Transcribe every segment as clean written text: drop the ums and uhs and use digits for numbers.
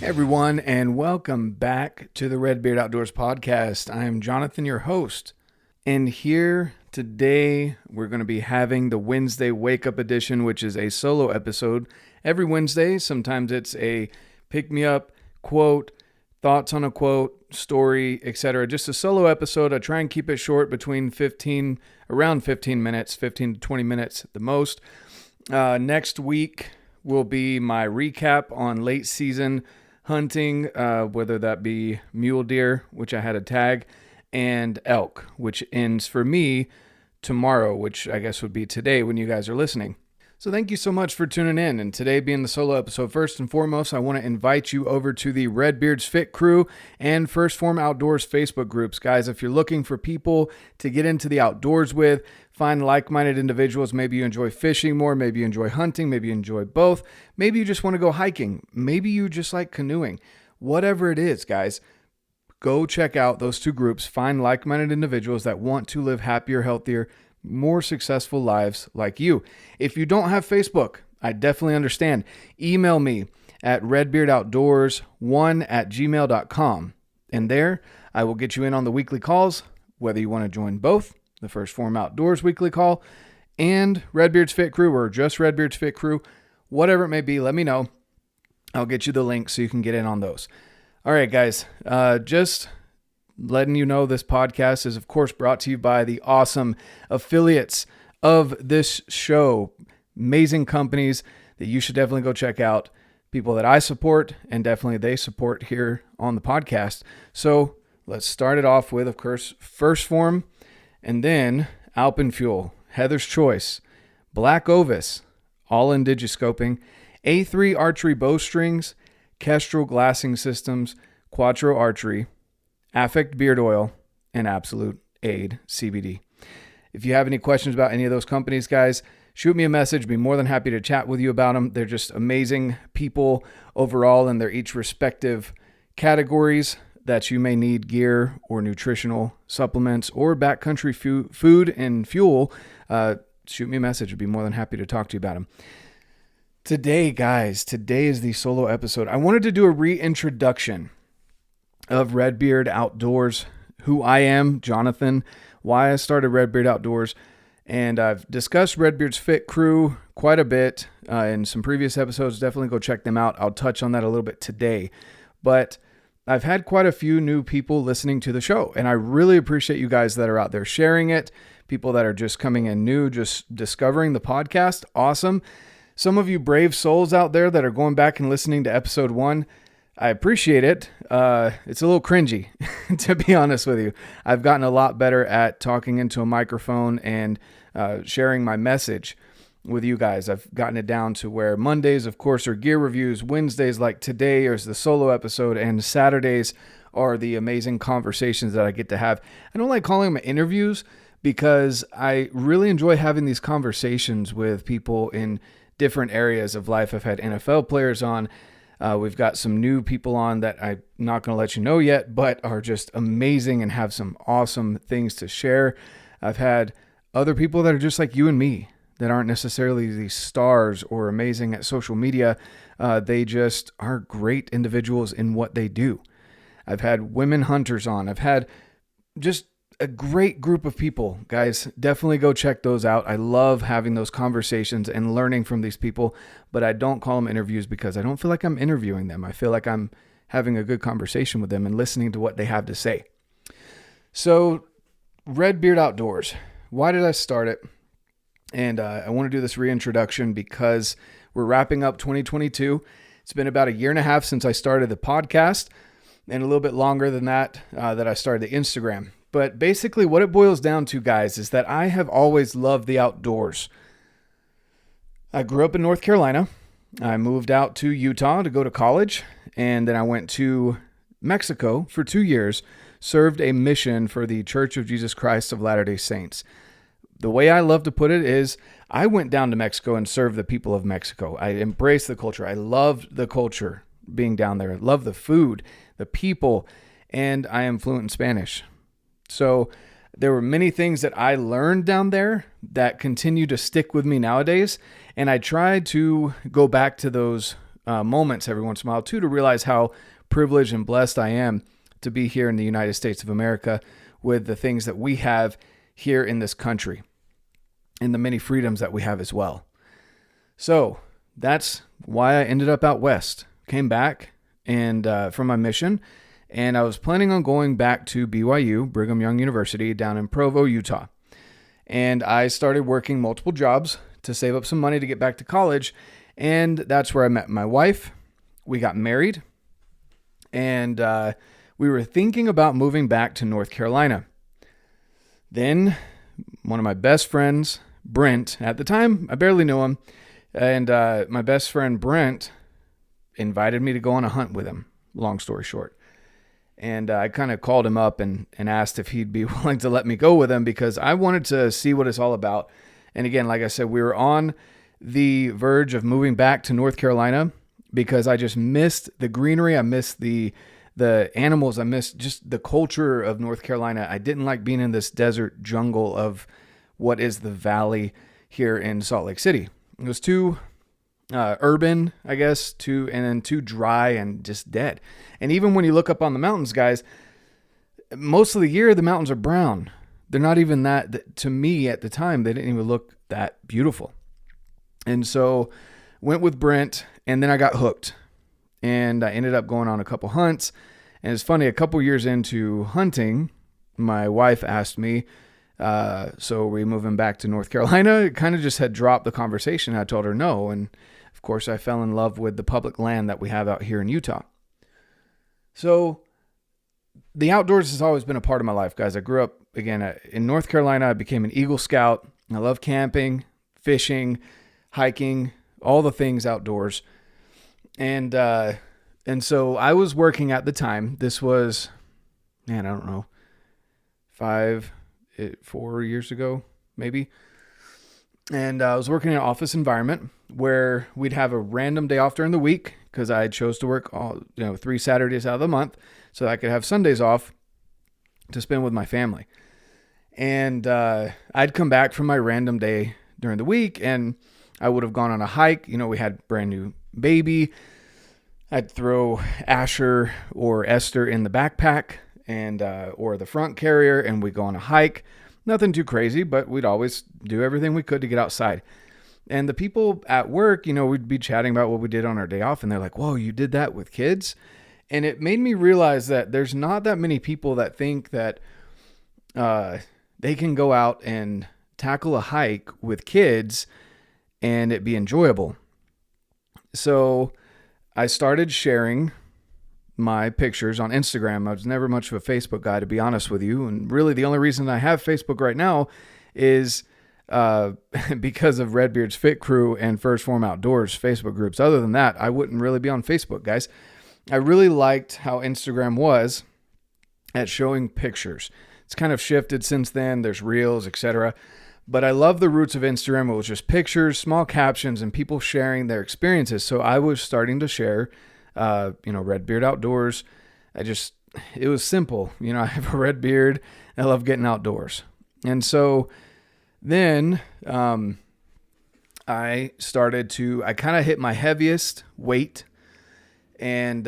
Everyone, and welcome back to the RedBeard Outdoors podcast. I am Jonathan, your host, and here today we're going to be having the Wednesday Wake Up Edition, which is a solo episode every Wednesday. Sometimes it's a pick-me-up quote, thoughts on a quote, story, etc. Just a solo episode. I try and keep it short, between around 15 minutes, 15 to 20 minutes at the most. Next week will be my recap on late season hunting, whether that be mule deer, which I had a tag, and elk, which ends for me tomorrow, which I guess would be today when you guys are listening. So thank you so much for tuning in. And today being the solo episode, first and foremost, I want to invite you over to the RedBeard's Fit Crew and Phorm Outdoors Facebook groups. Guys, if you're looking for people to get into the outdoors with, find like-minded individuals, maybe you enjoy fishing more, maybe you enjoy hunting, maybe you enjoy both, maybe you just want to go hiking, maybe you just like canoeing, whatever it is, guys, go check out those two groups. Find like-minded individuals that want to live happier, healthier, more successful lives like you. If you don't have Facebook, I definitely understand. Email me at redbeardoutdoors1@gmail.com. And there, I will get you in on the weekly calls, whether you want to join both the Phorm Outdoors weekly call and RedBeard's Fit Crew, or just RedBeard's Fit Crew, whatever it may be, let me know. I'll get you the link so you can get in on those. All right, guys, just letting you know this podcast is, of course, brought to you by the awesome affiliates of this show. Amazing companies that you should definitely go check out. People that I support, and definitely they support here on the podcast. So let's start it off with, of course, first Phorm, and then Alpen Fuel, Heather's Choice, BlackOvis, Ollin Digiscoping, A3 Archery Bow Strings, Kestrel Glassing Systems, Quattro Archery, Affect Beard Oil, and Absolute Aid CBD. If you have any questions about any of those companies, guys, shoot me a message. Be more than happy to chat with you about them. They're just amazing people overall in their each respective categories that you may need gear or nutritional supplements or backcountry food and fuel. Shoot me a message. I'd be more than happy to talk to you about them. Today, guys, today is the solo episode. I wanted to do a reintroduction of RedBeard Outdoors, who I am, Jonathan, why I started RedBeard Outdoors, and I've discussed RedBeard's Fit Crew quite a bit in some previous episodes. Definitely go check them out. I'll touch on that a little bit today, but I've had quite a few new people listening to the show, and I really appreciate you guys that are out there sharing it, people that are just coming in new, just discovering the podcast. Awesome. Some of you brave souls out there that are going back and listening to episode 1, I appreciate it. It's a little cringy, to be honest with you. I've gotten a lot better at talking into a microphone and sharing my message with you guys. I've gotten it down to where Mondays, of course, are gear reviews. Wednesdays, like today, is the solo episode. And Saturdays are the amazing conversations that I get to have. I don't like calling them interviews because I really enjoy having these conversations with people in different areas of life. I've had NFL players on. We've got some new people on that I'm not going to let you know yet, but are just amazing and have some awesome things to share. I've had other people that are just like you and me, that aren't necessarily these stars or amazing at social media. They just are great individuals in what they do. I've had women hunters on. I've had just a great group of people, guys. Definitely go check those out. I love having those conversations and learning from these people, but I don't call them interviews because I don't feel like I'm interviewing them. I feel like I'm having a good conversation with them and listening to what they have to say. So RedBeard Outdoors, why did I start it? And I want to do this reintroduction because we're wrapping up 2022. It's been about 1.5 years since I started the podcast, and a little bit longer than that, that I started the Instagram. But basically what it boils down to, guys, is that I have always loved the outdoors. I grew up in North Carolina. I moved out to Utah to go to college, and then I went to Mexico for 2 years, served a mission for the Church of Jesus Christ of Latter-day Saints. The way I love to put it is I went down to Mexico and served the people of Mexico. I embraced the culture. I loved the culture being down there. I love the food, the people, and I am fluent in Spanish. So there were many things that I learned down there that continue to stick with me nowadays. And I try to go back to those moments every once in a while too, to realize how privileged and blessed I am to be here in the United States of America with the things that we have here in this country and the many freedoms that we have as well. So that's why I ended up out west, came back and from my mission, and I was planning on going back to BYU, Brigham Young University, down in Provo, Utah. And I started working multiple jobs to save up some money to get back to college, and that's where I met my wife. We got married, and we were thinking about moving back to North Carolina. Then one of my best friends, Brent, at the time, I barely knew him, and my best friend Brent invited me to go on a hunt with him, long story short. And I kind of called him up and asked if he'd be willing to let me go with him because I wanted to see what it's all about. And again, like I said, we were on the verge of moving back to North Carolina because I just missed the greenery. I missed the animals. I missed just the culture of North Carolina. I didn't like being in this desert jungle of what is the valley here in Salt Lake City. It was too urban, I guess, and then too dry and just dead. And even when you look up on the mountains, guys, most of the year the mountains are brown. They're not even that, to me at the time, they didn't even look that beautiful. And so went with Brent, and then I got hooked. And I ended up going on a couple hunts. And it's funny, a couple years into hunting, my wife asked me, so are we moving back to North Carolina? It kind of just had dropped the conversation. I told her no. And of course, I fell in love with the public land that we have out here in Utah. So the outdoors has always been a part of my life, guys. I grew up, again, in North Carolina. I became an Eagle Scout. I love camping, fishing, hiking, all the things outdoors. And so I was working at the time. This was, I don't know, 4 years ago, maybe. And I was working in an office environment where we'd have a random day off during the week because I chose to work 3 Saturdays out of the month so that I could have Sundays off to spend with my family. And I'd come back from my random day during the week and I would have gone on a hike. We had brand new baby. I'd throw Asher or Esther in the backpack and or the front carrier, and we'd go on a hike. Nothing too crazy, but we'd always do everything we could to get outside. And the people at work, we'd be chatting about what we did on our day off, and they're like, whoa, you did that with kids? And it made me realize that there's not that many people that think that they can go out and tackle a hike with kids and it be enjoyable. So I started sharing my pictures on Instagram. I was never much of a Facebook guy, to be honest with you. And really the only reason I have Facebook right now is because of RedBeard's Fit Crew and First Phorm Outdoors Facebook groups. Other than that, I wouldn't really be on Facebook, guys. I really liked how Instagram was at showing pictures. It's kind of shifted since then. There's reels, etc. But I love the roots of Instagram. It was just pictures, small captions, and people sharing their experiences. So I was starting to share RedBeard Outdoors. It was simple. I have a red beard. I love getting outdoors. And so then I kind of hit my heaviest weight and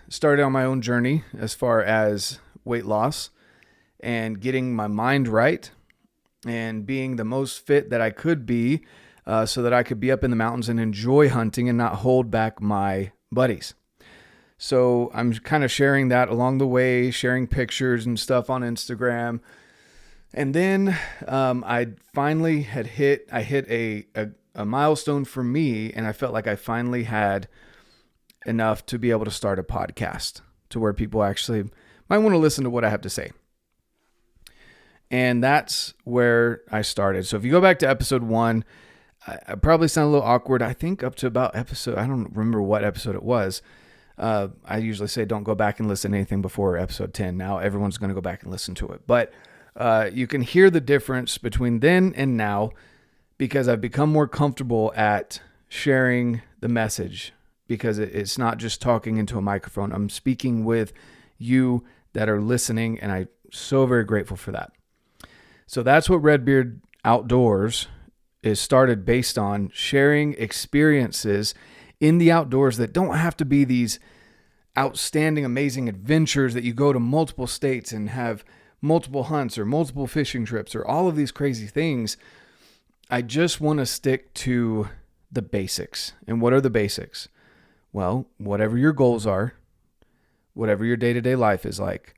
started on my own journey as far as weight loss and getting my mind right and being the most fit that I could be so that I could be up in the mountains and enjoy hunting and not hold back my buddies. So I'm kind of sharing that along the way, sharing pictures and stuff on Instagram. And then I finally hit a milestone for me, and I felt like I finally had enough to be able to start a podcast to where people actually might want to listen to what I have to say. And that's where I started. So if you go back to episode 1, I probably sound a little awkward. I think up to about I don't remember what episode it was. I usually say don't go back and listen to anything before episode 10. Now everyone's going to go back and listen to it. But you can hear the difference between then and now because I've become more comfortable at sharing the message because it's not just talking into a microphone. I'm speaking with you that are listening, and I'm so very grateful for that. So that's what RedBeard Outdoors is started based on, sharing experiences in the outdoors that don't have to be these outstanding, amazing adventures that you go to multiple states and have multiple hunts or multiple fishing trips or all of these crazy things. I just want to stick to the basics. And what are the basics? Well, whatever your goals are, whatever your day-to-day life is like,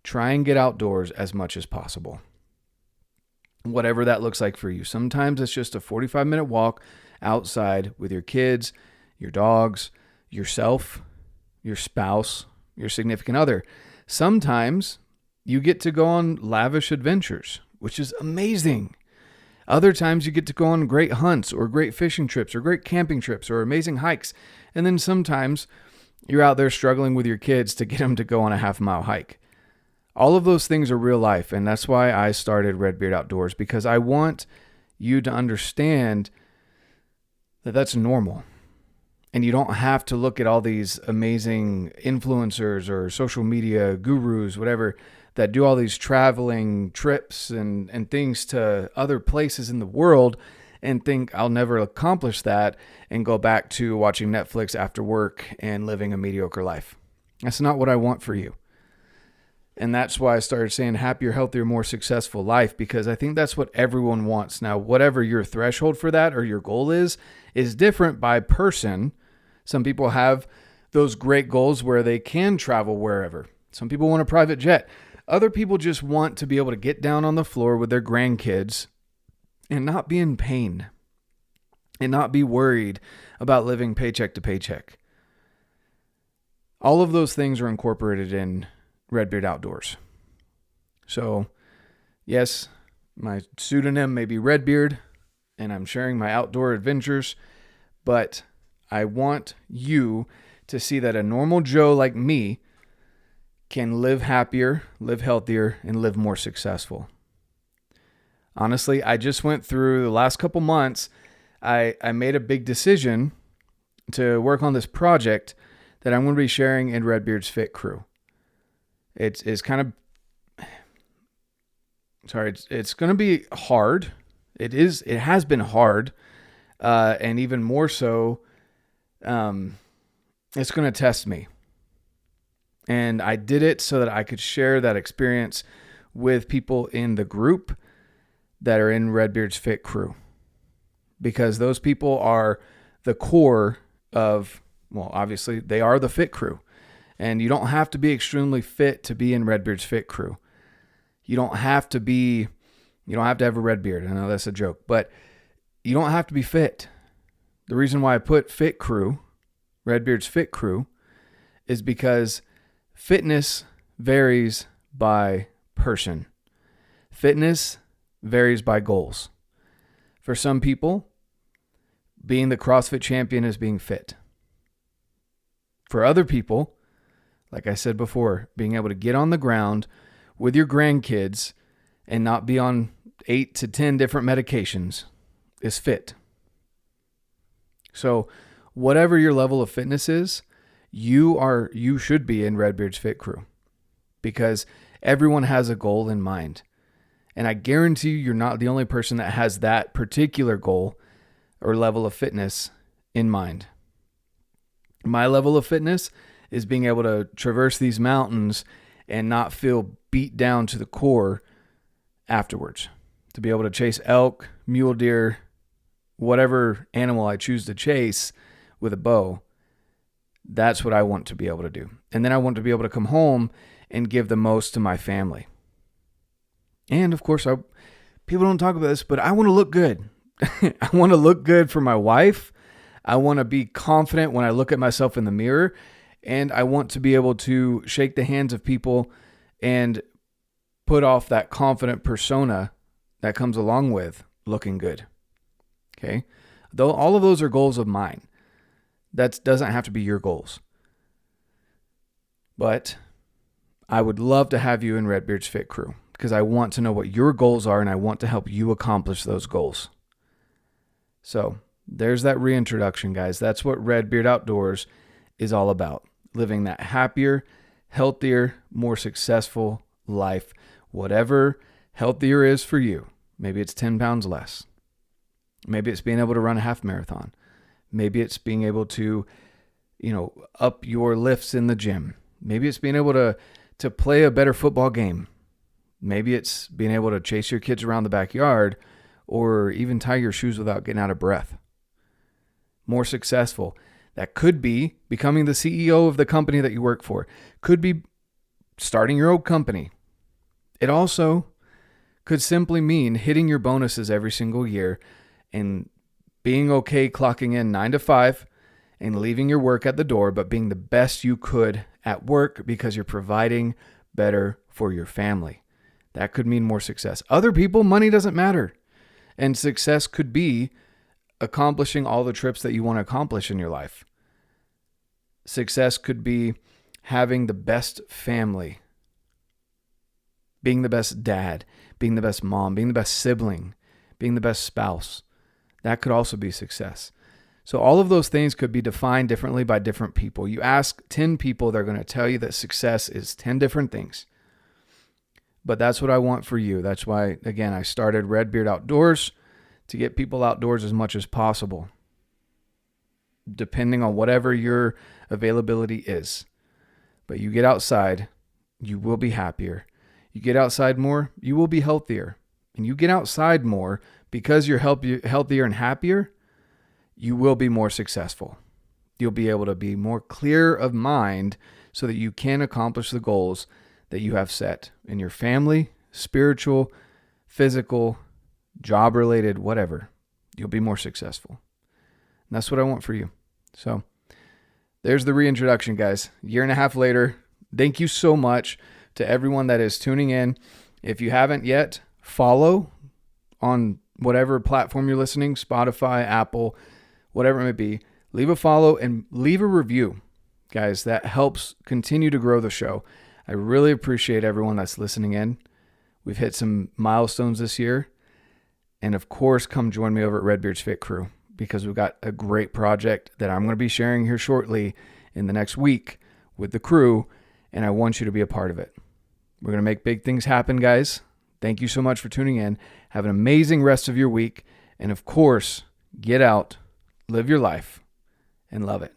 try and get outdoors as much as possible. Whatever that looks like for you. Sometimes it's just a 45-minute walk outside with your kids, your dogs, yourself, your spouse, your significant other. Sometimes you get to go on lavish adventures, which is amazing. Other times you get to go on great hunts or great fishing trips or great camping trips or amazing hikes. And then sometimes you're out there struggling with your kids to get them to go on a half-mile hike. All of those things are real life, and that's why I started RedBeard Outdoors, because I want you to understand that that's normal. And you don't have to look at all these amazing influencers or social media gurus, whatever, that do all these traveling trips and things to other places in the world and think I'll never accomplish that and go back to watching Netflix after work and living a mediocre life. That's not what I want for you. And that's why I started saying happier, healthier, more successful life, because I think that's what everyone wants. Now, whatever your threshold for that or your goal is different by person. Some people have those great goals where they can travel wherever. Some people want a private jet. Other people just want to be able to get down on the floor with their grandkids and not be in pain and not be worried about living paycheck to paycheck. All of those things are incorporated in RedBeard Outdoors. So, yes, my pseudonym may be RedBeard, and I'm sharing my outdoor adventures, but I want you to see that a normal Joe like me can live happier, live healthier, and live more successful. Honestly, I just went through the last couple months, I made a big decision to work on this project that I'm going to be sharing in RedBeard's Fit Crew. It's going to be hard. It has been hard. And even more so, it's going to test me. And I did it so that I could share that experience with people in the group that are in RedBeard's Fit Crew. Because those people are the core of, well, obviously they are the Fit Crew. And you don't have to be extremely fit to be in RedBeard's Fit Crew. You don't have to have a red beard. I know that's a joke, but you don't have to be fit. The reason why I put Fit Crew, RedBeard's Fit Crew, is because fitness varies by person. Fitness varies by goals. For some people, being the CrossFit champion is being fit. For other people, like I said before, being able to get on the ground with your grandkids and not be on 8 to 10 different medications is fit. So whatever your level of fitness is, you should be in RedBeard's Fit Crew, because everyone has a goal in mind. And I guarantee you're not the only person that has that particular goal or level of fitness in mind. My level of fitness is being able to traverse these mountains and not feel beat down to the core afterwards. To be able to chase elk, mule deer, whatever animal I choose to chase with a bow. That's what I want to be able to do. And then I want to be able to come home and give the most to my family. And of course, people don't talk about this, but I want to look good. I want to look good for my wife. I want to be confident when I look at myself in the mirror. And I want to be able to shake the hands of people and put off that confident persona that comes along with looking good. Okay? Though all of those are goals of mine. That doesn't have to be your goals. But I would love to have you in RedBeard's Fit Crew, because I want to know what your goals are and I want to help you accomplish those goals. So there's that reintroduction, guys. That's what RedBeard Outdoors is all about. Living that happier, healthier, more successful life. Whatever healthier is for you. Maybe it's 10 pounds less. Maybe it's being able to run a half marathon. Maybe it's being able to, up your lifts in the gym. Maybe it's being able to play a better football game. Maybe it's being able to chase your kids around the backyard or even tie your shoes without getting out of breath. More successful. That could be becoming the CEO of the company that you work for. Could be starting your own company. It also could simply mean hitting your bonuses every single year and being okay clocking in 9 to 5 and leaving your work at the door, but being the best you could at work because you're providing better for your family. That could mean more success. Other people, money doesn't matter. And success could be accomplishing all the trips that you want to accomplish in your life. Success could be having the best family, being the best dad, being the best mom, being the best sibling, being the best spouse. That could also be success. So all of those things could be defined differently by different people. You ask 10 people, they're going to tell you that success is 10 different things. But that's what I want for you. That's why, again, I started RedBeard Outdoors, to get people outdoors as much as possible, depending on whatever your availability is. But you get outside, you will be happier. You get outside more, you will be healthier. And you get outside more because you're healthier and happier, you will be more successful. You'll be able to be more clear of mind so that you can accomplish the goals that you have set in your family, spiritual, physical, job-related, whatever. You'll be more successful. And that's what I want for you. So there's the reintroduction, guys. A year and a half later. Thank you so much to everyone that is tuning in. If you haven't yet, follow on whatever platform you're listening, Spotify, Apple, whatever it may be. Leave a follow and leave a review, guys. That helps continue to grow the show. I really appreciate everyone that's listening in. We've hit some milestones this year. And of course, come join me over at RedBeard's Fit Crew, because we've got a great project that I'm going to be sharing here shortly in the next week with the crew, and I want you to be a part of it. We're going to make big things happen, guys. Thank you so much for tuning in. Have an amazing rest of your week. And of course, get out, live your life, and love it.